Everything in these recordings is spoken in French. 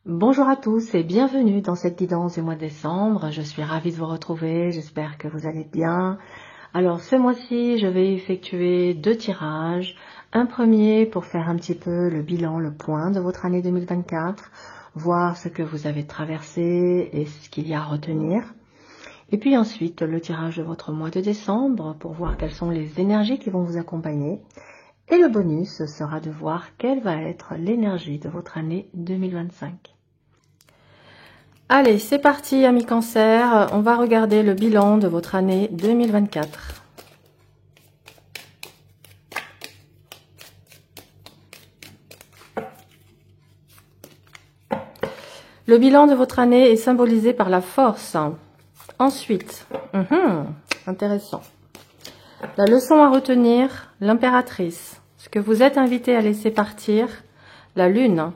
Bonjour à tous et bienvenue dans cette guidance du mois de décembre. Je suis ravie de vous retrouver, j'espère que vous allez bien. Alors ce mois-ci, je vais effectuer 2 tirages. Un premier pour faire un petit peu le bilan, le point de votre année 2024, voir ce que vous avez traversé et ce qu'il y a à retenir. Et puis ensuite, le tirage de votre mois de décembre pour voir quelles sont les énergies qui vont vous accompagner. Et le bonus sera de voir quelle va être l'énergie de votre année 2025. Allez, c'est parti, amis Cancer. On va regarder le bilan de votre année 2024. Le bilan de votre année est symbolisé par la force. Ensuite, intéressant. La leçon à retenir, l'impératrice. Ce que vous êtes invité à laisser partir, la lune.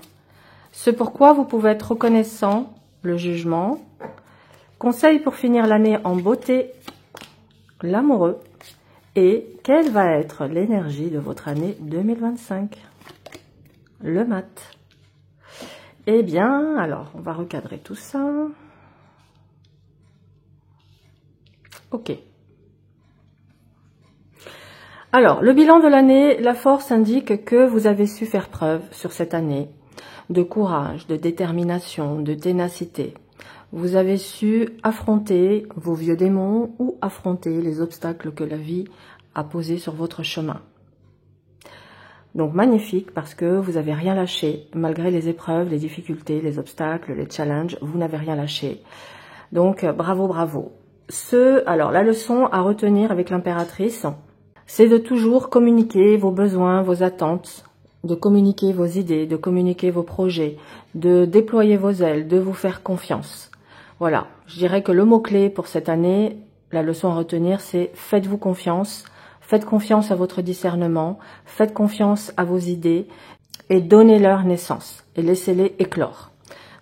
Ce pourquoi vous pouvez être reconnaissant, le jugement. Conseil pour finir l'année en beauté, l'amoureux. Et quelle va être l'énergie de votre année 2025? Le mat. Eh bien, alors, on va recadrer tout ça. Ok. Alors, le bilan de l'année, la force indique que vous avez su faire preuve sur cette année de courage, de détermination, de ténacité. Vous avez su affronter vos vieux démons ou affronter les obstacles que la vie a posés sur votre chemin. Donc magnifique parce que vous n'avez rien lâché, malgré les épreuves, les difficultés, les obstacles, les challenges, vous n'avez rien lâché. Donc bravo, bravo. Alors la leçon à retenir avec l'impératrice, c'est de toujours communiquer vos besoins, vos attentes, de communiquer vos idées, de communiquer vos projets, de déployer vos ailes, de vous faire confiance. Voilà, je dirais que le mot-clé pour cette année, la leçon à retenir, c'est faites-vous confiance. Faites confiance à votre discernement, faites confiance à vos idées et donnez-leur naissance et laissez-les éclore.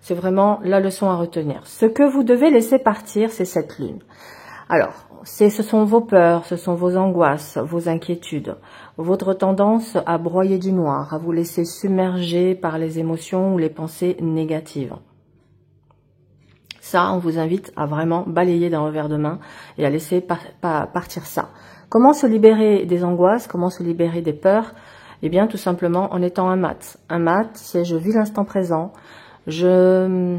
C'est vraiment la leçon à retenir. Ce que vous devez laisser partir, c'est cette lune. Alors, ce sont vos peurs, ce sont vos angoisses, vos inquiétudes, votre tendance à broyer du noir, à vous laisser submerger par les émotions ou les pensées négatives. Ça, on vous invite à vraiment balayer d'un revers de main et à laisser partir ça. Comment se libérer des angoisses? Comment se libérer des peurs? Eh bien, tout simplement en étant un mat. Un mat, c'est je vis l'instant présent, je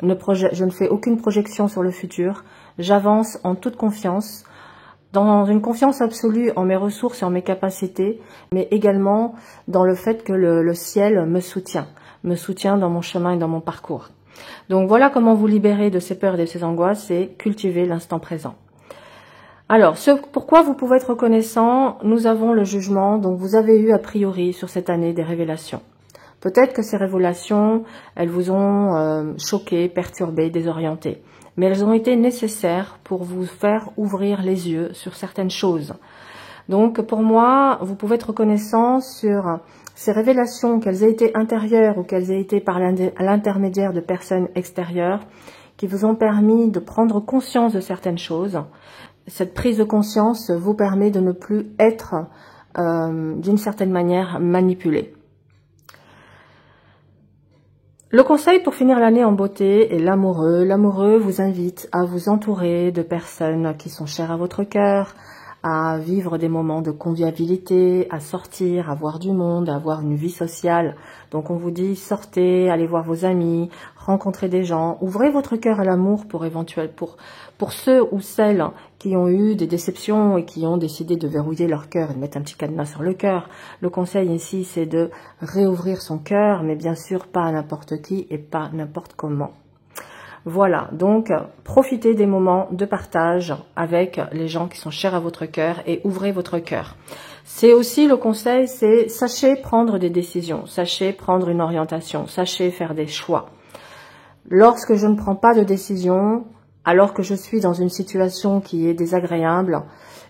ne fais aucune projection sur le futur, j'avance en toute confiance, dans une confiance absolue en mes ressources et en mes capacités, mais également dans le fait que le ciel me soutient dans mon chemin et dans mon parcours. Donc voilà comment vous libérer de ces peurs et de ces angoisses, c'est cultiver l'instant présent. Alors, ce pourquoi vous pouvez être reconnaissant, nous avons le jugement, donc vous avez eu a priori sur cette année des révélations. Peut-être que ces révélations, elles vous ont choqué, perturbé, désorienté, mais elles ont été nécessaires pour vous faire ouvrir les yeux sur certaines choses. Donc pour moi, vous pouvez être reconnaissant sur ces révélations, qu'elles aient été intérieures ou qu'elles aient été par l'intermédiaire de personnes extérieures, qui vous ont permis de prendre conscience de certaines choses. Cette prise de conscience vous permet de ne plus être, d'une certaine manière, manipulé. Le conseil pour finir l'année en beauté est l'amoureux. L'amoureux vous invite à vous entourer de personnes qui sont chères à votre cœur, à vivre des moments de convivialité, à sortir, à voir du monde, à avoir une vie sociale. Donc on vous dit sortez, allez voir vos amis, rencontrez des gens, ouvrez votre cœur à l'amour pour ceux ou celles qui ont eu des déceptions et qui ont décidé de verrouiller leur cœur et de mettre un petit cadenas sur le cœur. Le conseil ici, c'est de réouvrir son cœur, mais bien sûr pas à n'importe qui et pas n'importe comment. Voilà, donc profitez des moments de partage avec les gens qui sont chers à votre cœur et ouvrez votre cœur. C'est aussi le conseil, c'est sachez prendre des décisions, sachez prendre une orientation, sachez faire des choix. Lorsque je ne prends pas de décision, alors que je suis dans une situation qui est désagréable,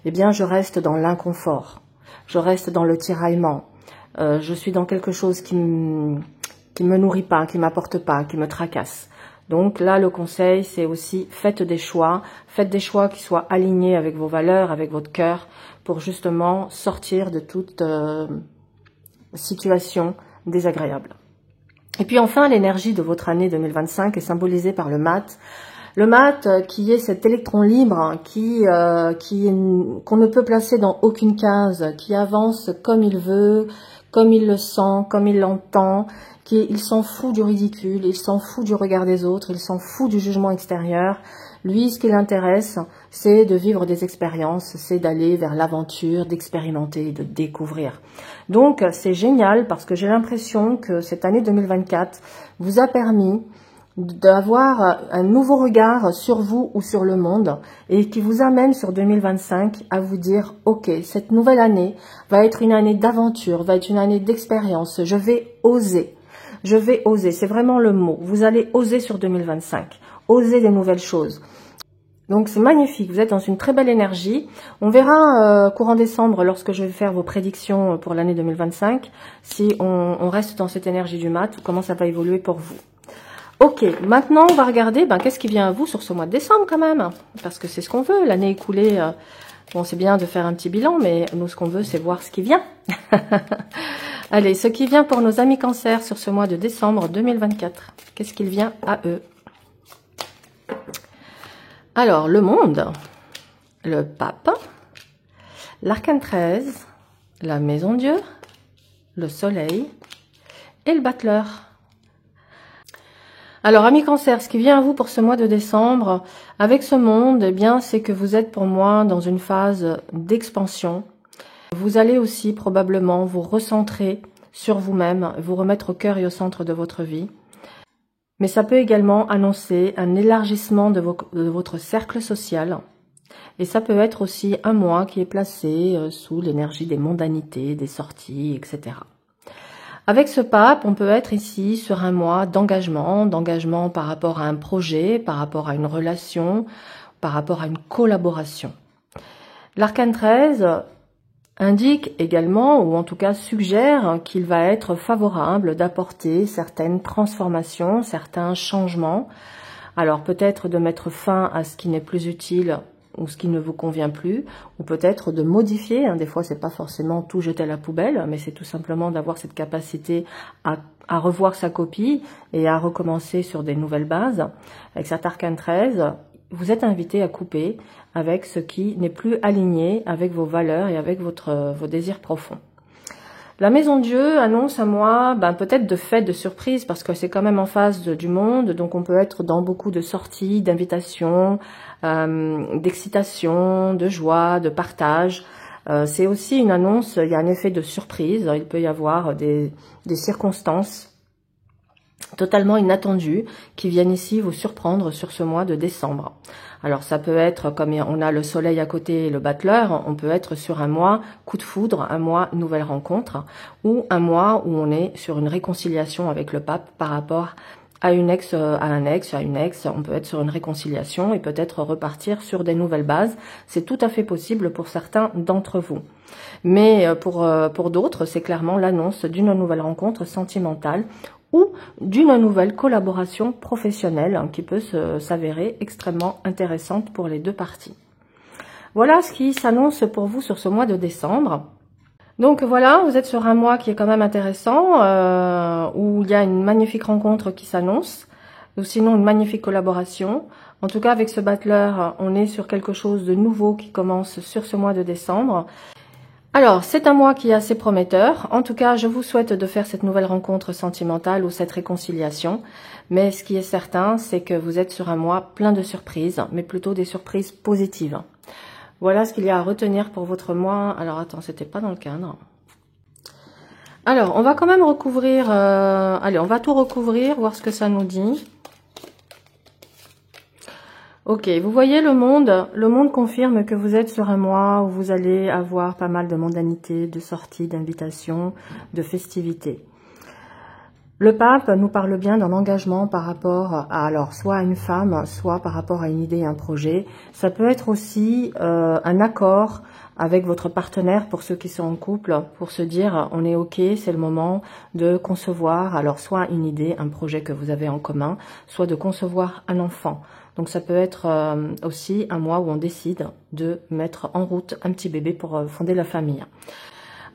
eh bien je reste dans l'inconfort, je reste dans le tiraillement, je suis dans quelque chose qui me nourrit pas, qui m'apporte pas, qui me tracasse. Donc là, le conseil, c'est aussi faites des choix qui soient alignés avec vos valeurs, avec votre cœur, pour justement sortir de toute situation désagréable. Et puis enfin, l'énergie de votre année 2025 est symbolisée par le mat. Le mat qui est cet électron libre qu'on ne peut placer dans aucune case, qui avance comme il veut, comme il le sent, comme il l'entend, il s'en fout du ridicule, il s'en fout du regard des autres, il s'en fout du jugement extérieur. Lui, ce qui l'intéresse, c'est de vivre des expériences, c'est d'aller vers l'aventure, d'expérimenter, de découvrir. Donc, c'est génial parce que j'ai l'impression que cette année 2024 vous a permis d'avoir un nouveau regard sur vous ou sur le monde et qui vous amène sur 2025 à vous dire « Ok, cette nouvelle année va être une année d'aventure, va être une année d'expérience, je vais oser. Je vais oser, c'est vraiment le mot. Vous allez oser sur 2025, oser des nouvelles choses. » Donc c'est magnifique, vous êtes dans une très belle énergie. On verra courant décembre, lorsque je vais faire vos prédictions pour l'année 2025, si on reste dans cette énergie du mat ou comment ça va évoluer pour vous. Ok, maintenant on va regarder qu'est-ce qui vient à vous sur ce mois de décembre quand même, parce que c'est ce qu'on veut, l'année écoulée, bon c'est bien de faire un petit bilan, mais nous ce qu'on veut c'est voir ce qui vient. Allez, ce qui vient pour nos amis Cancer sur ce mois de décembre 2024, qu'est-ce qu'il vient à eux? Alors, le monde, le pape, l'arcane 13, la maison Dieu, le soleil et le battleur. Alors, amis Cancer, ce qui vient à vous pour ce mois de décembre, avec ce monde, eh bien, c'est que vous êtes pour moi dans une phase d'expansion. Vous allez aussi probablement vous recentrer sur vous-même, vous remettre au cœur et au centre de votre vie. Mais ça peut également annoncer un élargissement de votre cercle social. Et ça peut être aussi un mois qui est placé sous l'énergie des mondanités, des sorties, etc. Avec ce pape, on peut être ici sur un mois d'engagement par rapport à un projet, par rapport à une relation, par rapport à une collaboration. L'arcane 13 indique également, ou en tout cas suggère, qu'il va être favorable d'apporter certaines transformations, certains changements. Alors peut-être de mettre fin à ce qui n'est plus utile ou ce qui ne vous convient plus, ou peut-être de modifier. Des fois, c'est pas forcément tout jeter à la poubelle, mais c'est tout simplement d'avoir cette capacité à revoir sa copie et à recommencer sur des nouvelles bases. Avec cet arcane 13, vous êtes invité à couper avec ce qui n'est plus aligné avec vos valeurs et avec vos désirs profonds. La maison Dieu annonce à moi peut-être de fêtes, de surprises, parce que c'est quand même en face du monde, donc on peut être dans beaucoup de sorties, d'invitations, d'excitation, de joie, de partage. C'est aussi une annonce, il y a un effet de surprise, il peut y avoir des circonstances totalement inattendues qui viennent ici vous surprendre sur ce mois de décembre. Alors ça peut être, comme on a le soleil à côté et le battleur, on peut être sur un mois coup de foudre, un mois nouvelle rencontre, ou un mois où on est sur une réconciliation avec le pape par rapport à un ex, on peut être sur une réconciliation et peut-être repartir sur des nouvelles bases. C'est tout à fait possible pour certains d'entre vous. Mais pour d'autres, c'est clairement l'annonce d'une nouvelle rencontre sentimentale ou d'une nouvelle collaboration professionnelle qui peut s'avérer extrêmement intéressante pour les deux parties. Voilà ce qui s'annonce pour vous sur ce mois de décembre. Donc voilà, vous êtes sur un mois qui est quand même intéressant, où il y a une magnifique rencontre qui s'annonce, ou sinon une magnifique collaboration. En tout cas, avec ce battleur, on est sur quelque chose de nouveau qui commence sur ce mois de décembre. Alors, c'est un mois qui est assez prometteur. En tout cas, je vous souhaite de faire cette nouvelle rencontre sentimentale ou cette réconciliation. Mais ce qui est certain, c'est que vous êtes sur un mois plein de surprises, mais plutôt des surprises positives. Voilà ce qu'il y a à retenir pour votre mois. Alors, attends, c'était pas dans le cadre. Alors, on va quand même recouvrir... allez, on va tout recouvrir, voir ce que ça nous dit. Ok, vous voyez le monde confirme que vous êtes sur un mois où vous allez avoir pas mal de mondanité, de sorties, d'invitations, de festivités. Le pape nous parle bien d'un engagement par rapport à, alors, soit à une femme, soit par rapport à une idée, un projet. Ça peut être aussi un accord avec votre partenaire pour ceux qui sont en couple, pour se dire on est ok, c'est le moment de concevoir, alors soit une idée, un projet que vous avez en commun, soit de concevoir un enfant. Donc ça peut être aussi un mois où on décide de mettre en route un petit bébé pour fonder la famille.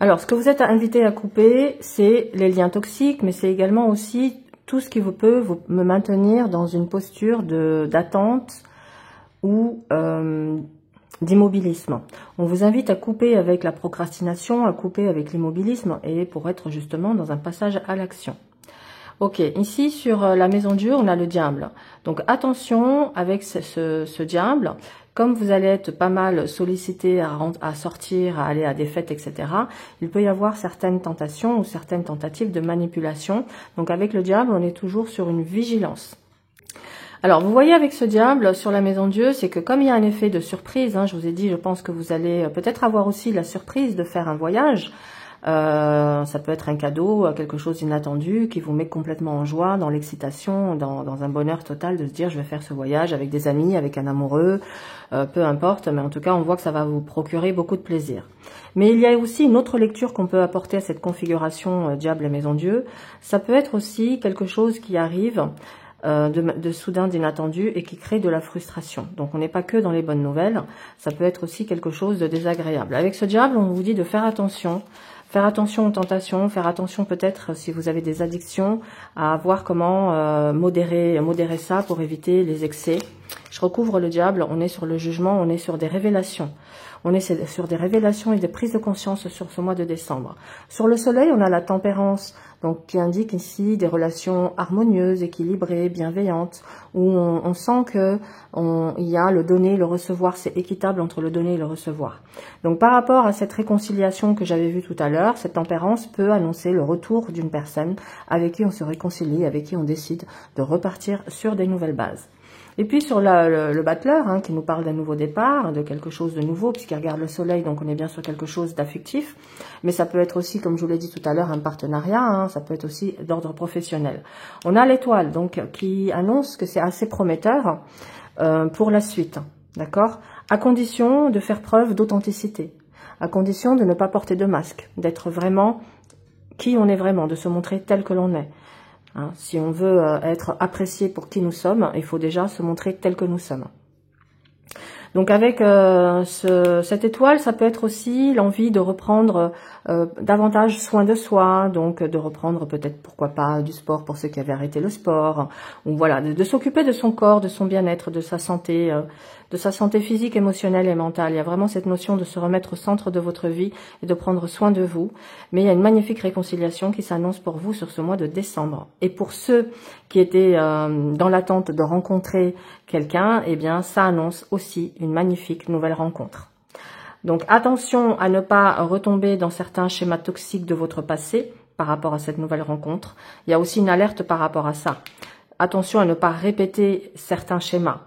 Alors ce que vous êtes invité à couper, c'est les liens toxiques, mais c'est également aussi tout ce qui peut me maintenir dans une posture d'attente ou d'immobilisme. On vous invite à couper avec la procrastination, à couper avec l'immobilisme et pour être justement dans un passage à l'action. Ok, ici sur la maison Dieu, on a le diable. Donc attention avec ce diable. Comme vous allez être pas mal sollicité à sortir, à aller à des fêtes, etc., il peut y avoir certaines tentations ou certaines tentatives de manipulation. Donc avec le diable, on est toujours sur une vigilance. Alors, vous voyez avec ce diable sur la maison Dieu, c'est que comme il y a un effet de surprise, je vous ai dit, je pense que vous allez peut-être avoir aussi la surprise de faire un voyage. Ça peut être un cadeau, quelque chose d'inattendu qui vous met complètement en joie, dans l'excitation, dans un bonheur total de se dire je vais faire ce voyage avec des amis, avec un amoureux, peu importe, mais en tout cas on voit que ça va vous procurer beaucoup de plaisir. Mais il y a aussi une autre lecture qu'on peut apporter à cette configuration diable et maison Dieu. Ça peut être aussi quelque chose qui arrive de soudain, d'inattendu et qui crée de la frustration. Donc on n'est pas que dans les bonnes nouvelles, ça peut être aussi quelque chose de désagréable. Avec ce diable, on vous dit de faire attention aux tentations, faire attention peut-être si vous avez des addictions, à voir comment modérer ça pour éviter les excès. Je recouvre le diable, on est sur le jugement, on est sur des révélations. On est sur des révélations et des prises de conscience sur ce mois de décembre. Sur le soleil, on a la tempérance, donc qui indique ici des relations harmonieuses, équilibrées, bienveillantes, où on sent que il y a le donner, le recevoir, c'est équitable entre le donner et le recevoir. Donc par rapport à cette réconciliation que j'avais vue tout à l'heure, cette tempérance peut annoncer le retour d'une personne avec qui on se réconcilie, avec qui on décide de repartir sur des nouvelles bases. Et puis sur le battleur, qui nous parle d'un nouveau départ, de quelque chose de nouveau, puisqu'il regarde le soleil, donc on est bien sur quelque chose d'affectif. Mais ça peut être aussi, comme je vous l'ai dit tout à l'heure, un partenariat, ça peut être aussi d'ordre professionnel. On a l'étoile, donc qui annonce que c'est assez prometteur pour la suite, d'accord? À condition de faire preuve d'authenticité, à condition de ne pas porter de masque, d'être vraiment qui on est vraiment, de se montrer tel que l'on est. Si on veut être apprécié pour qui nous sommes, il faut déjà se montrer tel que nous sommes. Donc avec cette étoile, ça peut être aussi l'envie de reprendre davantage soin de soi, donc de reprendre peut-être, pourquoi pas, du sport pour ceux qui avaient arrêté le sport, ou voilà, de s'occuper de son corps, de son bien-être, de sa santé physique, émotionnelle et mentale. Il y a vraiment cette notion de se remettre au centre de votre vie et de prendre soin de vous. Mais il y a une magnifique réconciliation qui s'annonce pour vous sur ce mois de décembre. Et pour ceux qui étaient dans l'attente de rencontrer quelqu'un, eh bien, ça annonce aussi une magnifique nouvelle rencontre. Donc, attention à ne pas retomber dans certains schémas toxiques de votre passé par rapport à cette nouvelle rencontre. Il y a aussi une alerte par rapport à ça. Attention à ne pas répéter certains schémas.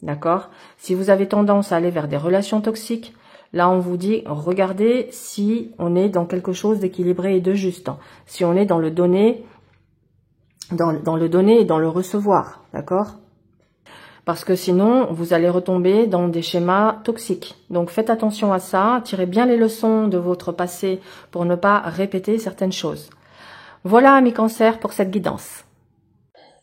D'accord? Si vous avez tendance à aller vers des relations toxiques, là on vous dit, regardez si on est dans quelque chose d'équilibré et de juste. Si on est dans le donner, dans le donner et dans le recevoir. D'accord? Parce que sinon, vous allez retomber dans des schémas toxiques. Donc faites attention à ça, tirez bien les leçons de votre passé pour ne pas répéter certaines choses. Voilà, amis Cancer, pour cette guidance.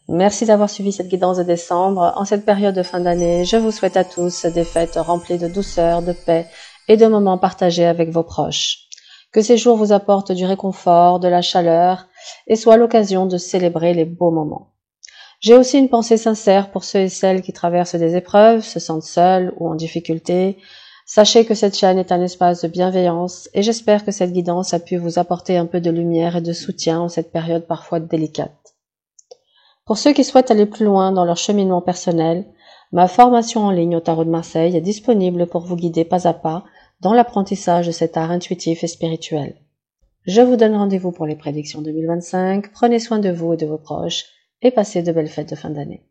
Merci d'avoir suivi cette guidance de décembre. En cette période de fin d'année, je vous souhaite à tous des fêtes remplies de douceur, de paix et de moments partagés avec vos proches. Que ces jours vous apportent du réconfort, de la chaleur et soient l'occasion de célébrer les beaux moments. J'ai aussi une pensée sincère pour ceux et celles qui traversent des épreuves, se sentent seuls ou en difficulté. Sachez que cette chaîne est un espace de bienveillance et j'espère que cette guidance a pu vous apporter un peu de lumière et de soutien en cette période parfois délicate. Pour ceux qui souhaitent aller plus loin dans leur cheminement personnel, ma formation en ligne au Tarot de Marseille est disponible pour vous guider pas à pas dans l'apprentissage de cet art intuitif et spirituel. Je vous donne rendez-vous pour les prédictions 2025, prenez soin de vous et de vos proches et passez de belles fêtes de fin d'année.